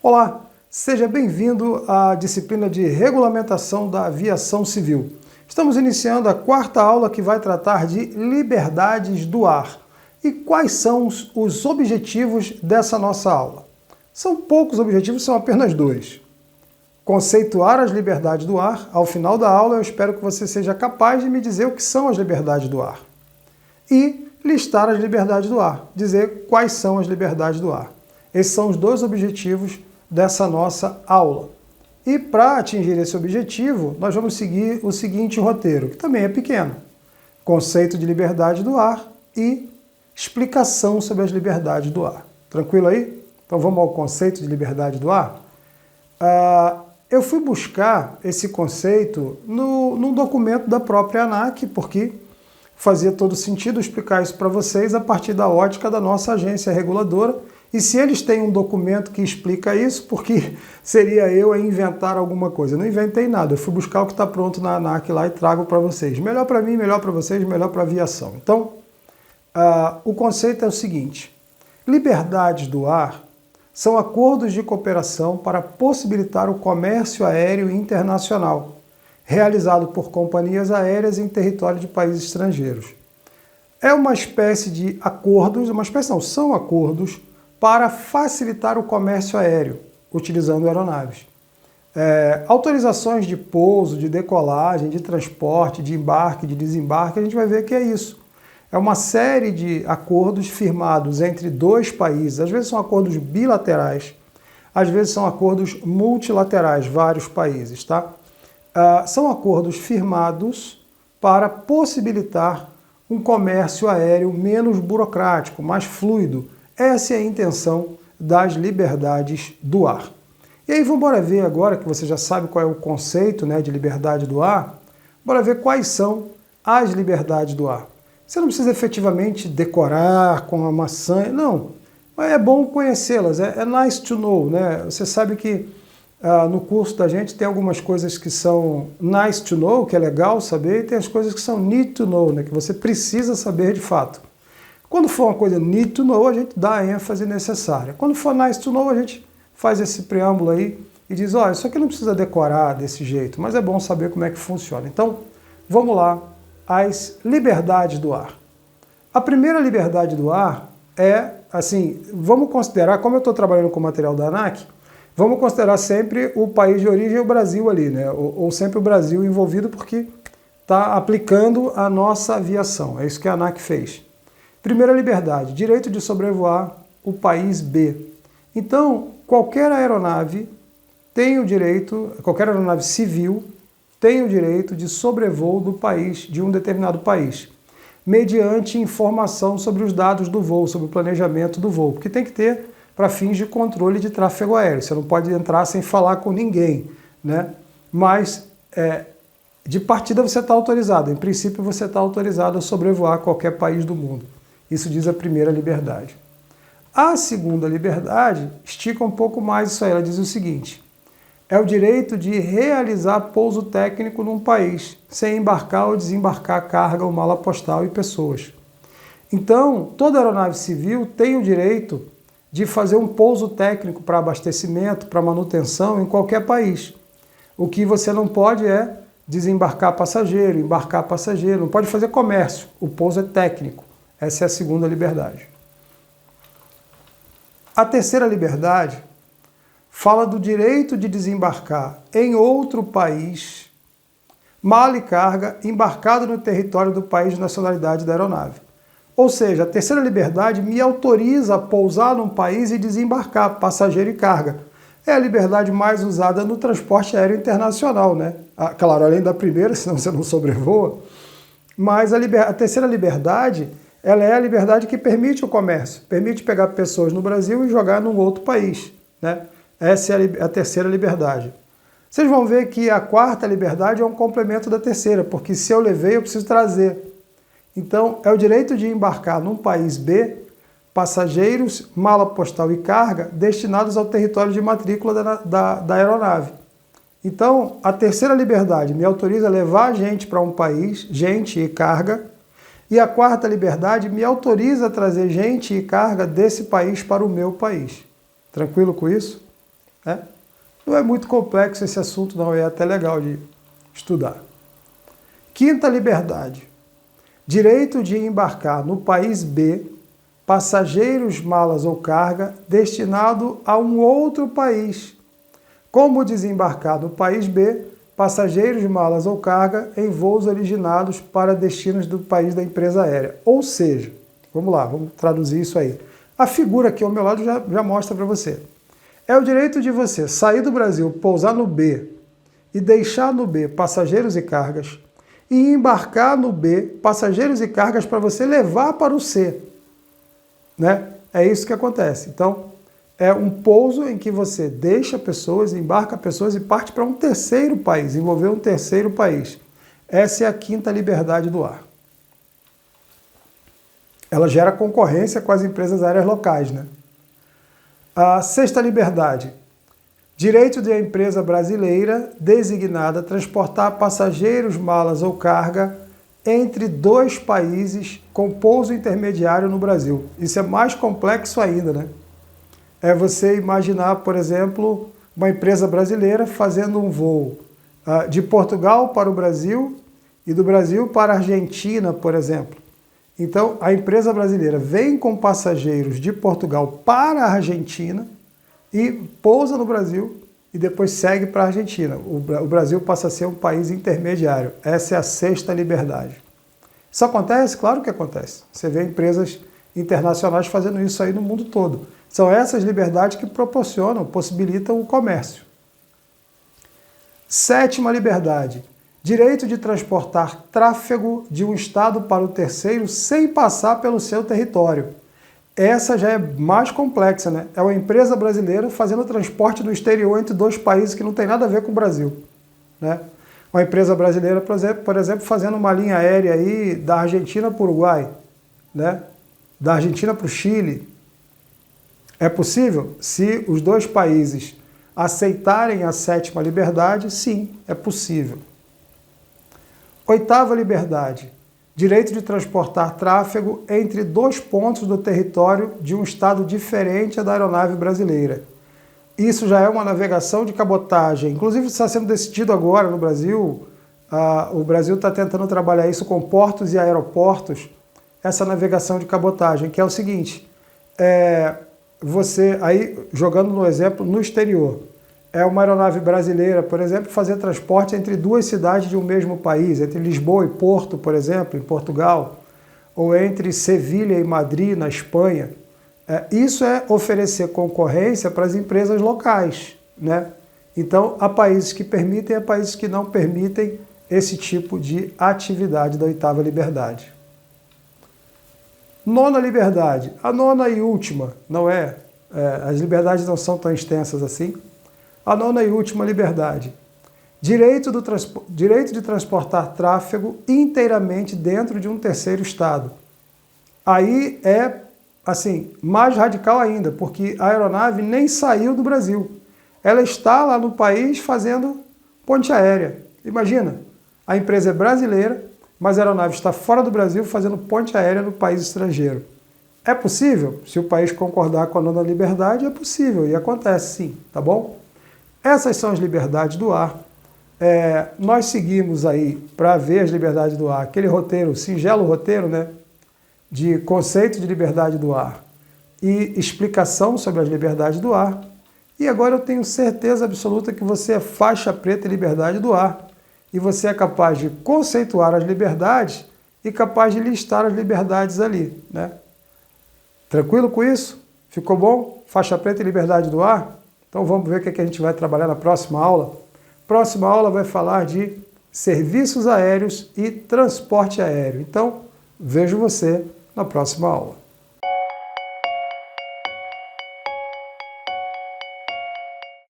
Olá, seja bem-vindo à disciplina de Regulamentação da Aviação Civil. Estamos iniciando a quarta aula que vai tratar de liberdades do ar. E quais são os objetivos dessa nossa aula? São poucos objetivos, são apenas dois. Conceituar as liberdades do ar. Ao final da aula, eu espero que você seja capaz de me dizer o que são as liberdades do ar. E listar as liberdades do ar, dizer quais são as liberdades do ar. Esses são os dois objetivos dessa nossa aula. E para atingir esse objetivo, nós vamos seguir o seguinte roteiro, que também é pequeno. Conceito de liberdade do ar e explicação sobre as liberdades do ar. Tranquilo aí? Então vamos ao conceito de liberdade do ar? Eu fui buscar esse conceito num documento da própria ANAC, porque fazia todo sentido explicar isso para vocês a partir da ótica da nossa agência reguladora. E se eles têm um documento que explica isso, porque seria eu a inventar alguma coisa? Eu não inventei nada, eu fui buscar o que está pronto na ANAC lá e trago para vocês. Melhor para mim, melhor para vocês, melhor para a aviação. Então, o conceito é o seguinte: liberdades do ar são acordos de cooperação para possibilitar o comércio aéreo internacional, realizado por companhias aéreas em território de países estrangeiros. É uma espécie de acordos, são acordos para facilitar o comércio aéreo, utilizando aeronaves. Autorizações de pouso, de decolagem, de transporte, de embarque, de desembarque, a gente vai ver que é isso. É uma série de acordos firmados entre dois países, às vezes são acordos bilaterais, às vezes são acordos multilaterais, vários países, tá? São acordos firmados para possibilitar um comércio aéreo menos burocrático, mais fluido. Essa é a intenção das liberdades do ar. E aí vamos ver agora, que você já sabe qual é o conceito, né, de liberdade do ar, bora ver quais são as liberdades do ar. Você não precisa efetivamente decorar com a maçã, não. É bom conhecê-las, é nice to know, né? Você sabe que no curso da gente tem algumas coisas que são nice to know, que é legal saber, e tem as coisas que são need to know, né, que você precisa saber de fato. Quando for uma coisa need to know, a gente dá a ênfase necessária. Quando for nice to know, a gente faz esse preâmbulo aí e diz, olha, isso aqui não precisa decorar desse jeito, mas é bom saber como é que funciona. Então, vamos lá, as liberdades do ar. A primeira liberdade do ar é, assim, vamos considerar, como eu estou trabalhando com material da ANAC, vamos considerar sempre o país de origem, o Brasil ali, né? Ou sempre o Brasil envolvido, porque está aplicando a nossa aviação. É isso que a ANAC fez. Primeira liberdade, direito de sobrevoar o país B. Então, qualquer aeronave civil tem o direito de sobrevoo do país, de um determinado país, mediante informação sobre os dados do voo, sobre o planejamento do voo, porque tem que ter para fins de controle de tráfego aéreo. Você não pode entrar sem falar com ninguém, né? Mas de partida você está autorizado. Em princípio, você está autorizado a sobrevoar qualquer país do mundo. Isso diz a primeira liberdade. A segunda liberdade estica um pouco mais isso aí. Ela diz o seguinte: é o direito de realizar pouso técnico num país, sem embarcar ou desembarcar carga ou mala postal e pessoas. Então, toda aeronave civil tem o direito de fazer um pouso técnico para abastecimento, para manutenção em qualquer país. O que você não pode é desembarcar passageiro, embarcar passageiro, não pode fazer comércio. O pouso é técnico. Essa é a segunda liberdade. A terceira liberdade fala do direito de desembarcar em outro país, mala e carga, embarcado no território do país de nacionalidade da aeronave. Ou seja, a terceira liberdade me autoriza a pousar num país e desembarcar passageiro e carga. É a liberdade mais usada no transporte aéreo internacional, né? Claro, além da primeira, senão você não sobrevoa. Mas a terceira liberdade, ela é a liberdade que permite o comércio, permite pegar pessoas no Brasil e jogar num outro país, né? Essa é a terceira liberdade. Vocês vão ver que a quarta liberdade é um complemento da terceira, porque se eu levei, eu preciso trazer. Então, é o direito de embarcar num país B passageiros, mala postal e carga destinados ao território de matrícula da aeronave. Então, a terceira liberdade me autoriza a levar gente para um país, gente e carga, e a quarta liberdade me autoriza a trazer gente e carga desse país para o meu país. Tranquilo com isso? né? Não é muito complexo esse assunto, não, é até legal de estudar. Quinta liberdade. Direito de embarcar no país B passageiros, malas ou carga destinado a um outro país. Como desembarcar no país B passageiros, malas ou carga em voos originados para destinos do país da empresa aérea. Ou seja, vamos lá, vamos traduzir isso aí. A figura aqui ao meu lado já mostra para você. É o direito de você sair do Brasil, pousar no B e deixar no B passageiros e cargas, e embarcar no B passageiros e cargas para você levar para o C. Né? É isso que acontece. Então, é um pouso em que você deixa pessoas, embarca pessoas e parte para um terceiro país, envolver um terceiro país. Essa é a quinta liberdade do ar. Ela gera concorrência com as empresas aéreas locais, né? A sexta liberdade. Direito de a empresa brasileira designada transportar passageiros, malas ou carga entre dois países com pouso intermediário no Brasil. Isso é mais complexo ainda, né? É você imaginar, por exemplo, uma empresa brasileira fazendo um voo de Portugal para o Brasil e do Brasil para a Argentina, por exemplo. Então, a empresa brasileira vem com passageiros de Portugal para a Argentina e pousa no Brasil e depois segue para a Argentina. O Brasil passa a ser um país intermediário. Essa é a sexta liberdade. Isso acontece? Claro que acontece. Você vê empresas internacionais fazendo isso aí no mundo todo. São essas liberdades que possibilitam o comércio. Sétima liberdade. Direito de transportar tráfego de um estado para o terceiro sem passar pelo seu território. Essa já é mais complexa, né? É uma empresa brasileira fazendo transporte do exterior entre dois países que não tem nada a ver com o Brasil, né? Uma empresa brasileira, por exemplo, fazendo uma linha aérea aí da Argentina para o Uruguai, né? Da Argentina para o Chile. É possível? Se os dois países aceitarem a sétima liberdade, sim, é possível. Oitava liberdade. Direito de transportar tráfego entre dois pontos do território de um estado diferente da aeronave brasileira. Isso já é uma navegação de cabotagem. Inclusive está sendo decidido agora no Brasil. O Brasil está tentando trabalhar isso com portos e aeroportos, essa navegação de cabotagem, que é o seguinte, você aí, jogando no exemplo, no exterior, é uma aeronave brasileira, por exemplo, fazer transporte entre duas cidades de um mesmo país, entre Lisboa e Porto, por exemplo, em Portugal, ou entre Sevilha e Madrid, na Espanha. Isso é oferecer concorrência para as empresas locais, né? Então, há países que permitem, há países que não permitem esse tipo de atividade da oitava liberdade. Nona liberdade, a nona e última, não é? As liberdades não são tão extensas assim. A nona e última liberdade. Direito de transportar tráfego inteiramente dentro de um terceiro estado. Aí é, assim, mais radical ainda, porque a aeronave nem saiu do Brasil. Ela está lá no país fazendo ponte aérea. Imagina, a empresa é brasileira, mas a aeronave está fora do Brasil fazendo ponte aérea no país estrangeiro. É possível? Se o país concordar com a nona liberdade, é possível e acontece sim, tá bom? Essas são as liberdades do ar. Nós seguimos aí, para ver as liberdades do ar, aquele roteiro, singelo roteiro, né, de conceito de liberdade do ar e explicação sobre as liberdades do ar. E agora eu tenho certeza absoluta que você é faixa preta em liberdade do ar e você é capaz de conceituar as liberdades e capaz de listar as liberdades ali, né? Tranquilo com isso? Ficou bom? Faixa preta em liberdade do ar? Então vamos ver o que a gente vai trabalhar na próxima aula. Próxima aula vai falar de serviços aéreos e transporte aéreo. Então, vejo você na próxima aula.